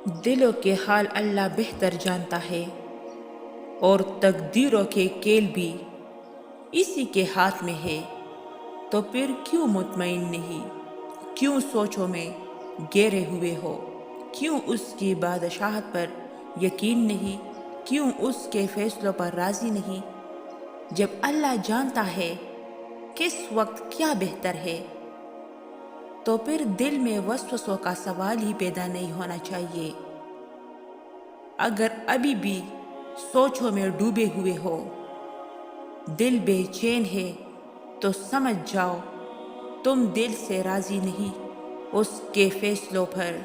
دلوں کے حال اللہ بہتر جانتا ہے، اور تقدیروں کے کیل بھی اسی کے ہاتھ میں ہے۔ تو پھر کیوں مطمئن نہیں؟ کیوں سوچوں میں گہرے ہوئے ہو؟ کیوں اس کی بادشاہت پر یقین نہیں؟ کیوں اس کے فیصلوں پر راضی نہیں؟ جب اللہ جانتا ہے کس وقت کیا بہتر ہے، تو پھر دل میں وسوسوں کا سوال ہی پیدا نہیں ہونا چاہیے۔ اگر ابھی بھی سوچوں میں ڈوبے ہوئے ہو، دل بے چین ہے، تو سمجھ جاؤ تم دل سے راضی نہیں اس کے فیصلوں پر۔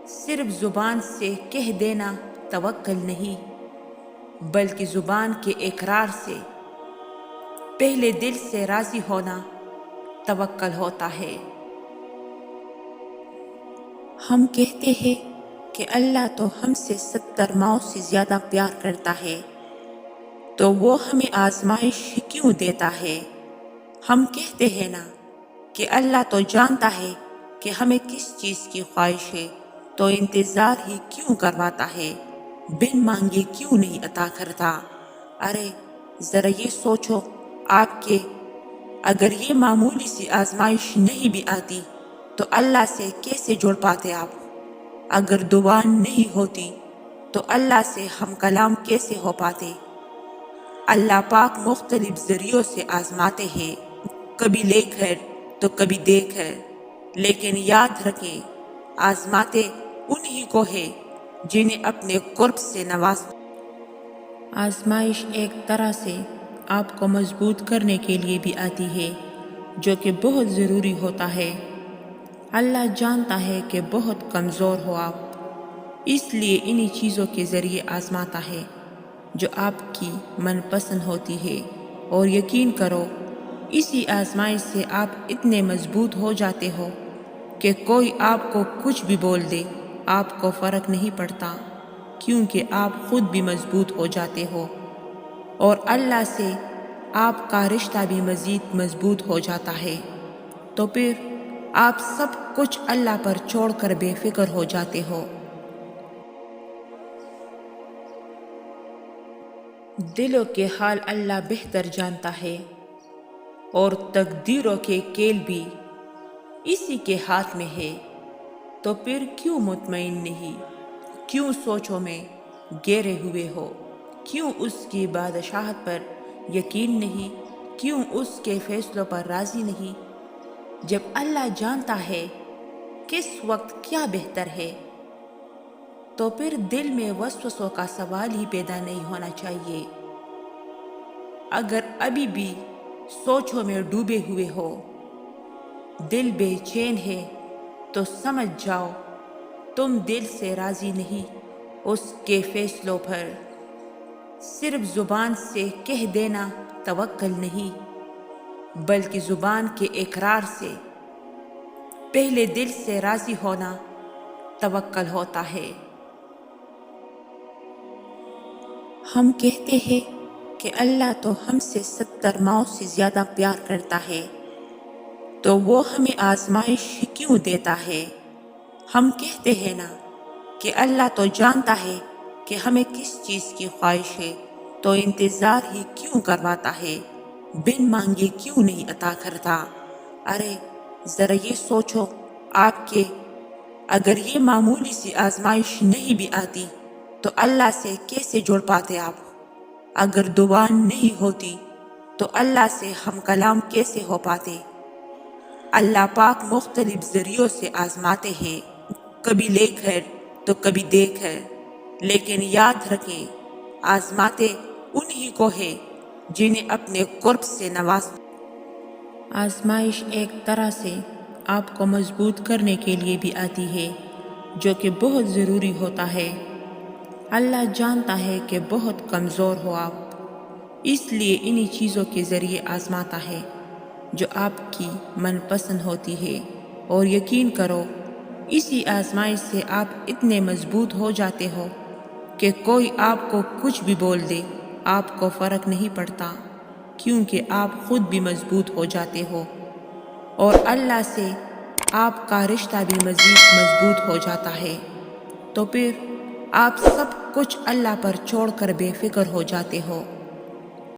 صرف زبان سے کہہ دینا توکل نہیں، بلکہ زبان کے اقرار سے پہلے دل سے راضی ہونا توکل ہوتا ہے۔ ہم کہتے ہیں کہ اللہ تو ہم سے 70 ماؤں سے زیادہ پیار کرتا ہے، تو وہ ہمیں آزمائش کیوں دیتا ہے؟ ہم کہتے ہیں نا کہ اللہ تو جانتا ہے کہ ہمیں کس چیز کی خواہش ہے، تو انتظار ہی کیوں کرواتا ہے؟ بن مانگے کیوں نہیں عطا کرتا؟ ارے ذرا یہ سوچو آپ کہ اگر یہ معمولی سی آزمائش نہیں بھی آتی تو اللہ سے کیسے جڑ پاتے آپ؟ اگر دعا نہیں ہوتی تو اللہ سے ہم کلام کیسے ہو پاتے؟ اللہ پاک مختلف ذریعوں سے آزماتے ہیں، کبھی لے کر تو کبھی دے کر، لیکن یاد رکھیں آزماتے انہی کو ہے جنہیں اپنے قرب سے نوازتے۔ آزمائش ایک طرح سے آپ کو مضبوط کرنے کے لیے بھی آتی ہے، جو کہ بہت ضروری ہوتا ہے۔ اللہ جانتا ہے کہ بہت کمزور ہو آپ، اس لیے انہی چیزوں کے ذریعے آزماتا ہے جو آپ کی من پسند ہوتی ہے۔ اور یقین کرو اسی آزمائش سے آپ اتنے مضبوط ہو جاتے ہو کہ کوئی آپ کو کچھ بھی بول دے آپ کو فرق نہیں پڑتا، کیونکہ آپ خود بھی مضبوط ہو جاتے ہو، اور اللہ سے آپ کا رشتہ بھی مزید مضبوط ہو جاتا ہے۔ تو پھر آپ سب کچھ اللہ پر چھوڑ کر بے فکر ہو جاتے ہو۔ دلوں کے حال اللہ بہتر جانتا ہے، اور تقدیروں کے کیل بھی اسی کے ہاتھ میں ہے۔ تو پھر کیوں مطمئن نہیں؟ کیوں سوچوں میں گہرے ہوئے ہو؟ کیوں اس کی بادشاہت پر یقین نہیں؟ کیوں اس کے فیصلوں پر راضی نہیں؟ جب اللہ جانتا ہے کس وقت کیا بہتر ہے، تو پھر دل میں وسوسوں کا سوال ہی پیدا نہیں ہونا چاہیے۔ اگر ابھی بھی سوچوں میں ڈوبے ہوئے ہو، دل بے چین ہے، تو سمجھ جاؤ تم دل سے راضی نہیں اس کے فیصلوں پر۔ صرف زبان سے کہہ دینا توکل نہیں، بلکہ زبان کے اقرار سے پہلے دل سے راضی ہونا توکل ہوتا ہے۔ ہم کہتے ہیں کہ اللہ تو ہم سے 70 ماؤں سے زیادہ پیار کرتا ہے، تو وہ ہمیں آزمائش کیوں دیتا ہے؟ ہم کہتے ہیں نا کہ اللہ تو جانتا ہے کہ ہمیں کس چیز کی خواہش ہے، تو انتظار ہی کیوں کرواتا ہے؟ بن مانگے کیوں نہیں عطا کرتا؟ ارے ذرا یہ سوچو آپ کہ اگر یہ معمولی سی آزمائش نہیں بھی آتی تو اللہ سے کیسے جڑ پاتے آپ؟ اگر دعا نہیں ہوتی تو اللہ سے ہم کلام کیسے ہو پاتے؟ اللہ پاک مختلف ذریعوں سے آزماتے ہیں، کبھی لے کر تو کبھی دے کر، لیکن یاد رکھیں آزماتے انہی کو ہے جنہیں اپنے قرب سے نوازتے۔ آزمائش ایک طرح سے آپ کو مضبوط کرنے کے لیے بھی آتی ہے، جو کہ بہت ضروری ہوتا ہے۔ اللہ جانتا ہے کہ بہت کمزور ہو آپ، اس لیے انہی چیزوں کے ذریعے آزماتا ہے جو آپ کی من پسند ہوتی ہے۔ اور یقین کرو اسی آزمائش سے آپ اتنے مضبوط ہو جاتے ہو کہ کوئی آپ کو کچھ بھی بول دے آپ کو فرق نہیں پڑتا، کیونکہ آپ خود بھی مضبوط ہو جاتے ہو، اور اللہ سے آپ کا رشتہ بھی مزید مضبوط ہو جاتا ہے۔ تو پھر آپ سب کچھ اللہ پر چھوڑ کر بے فکر ہو جاتے ہو۔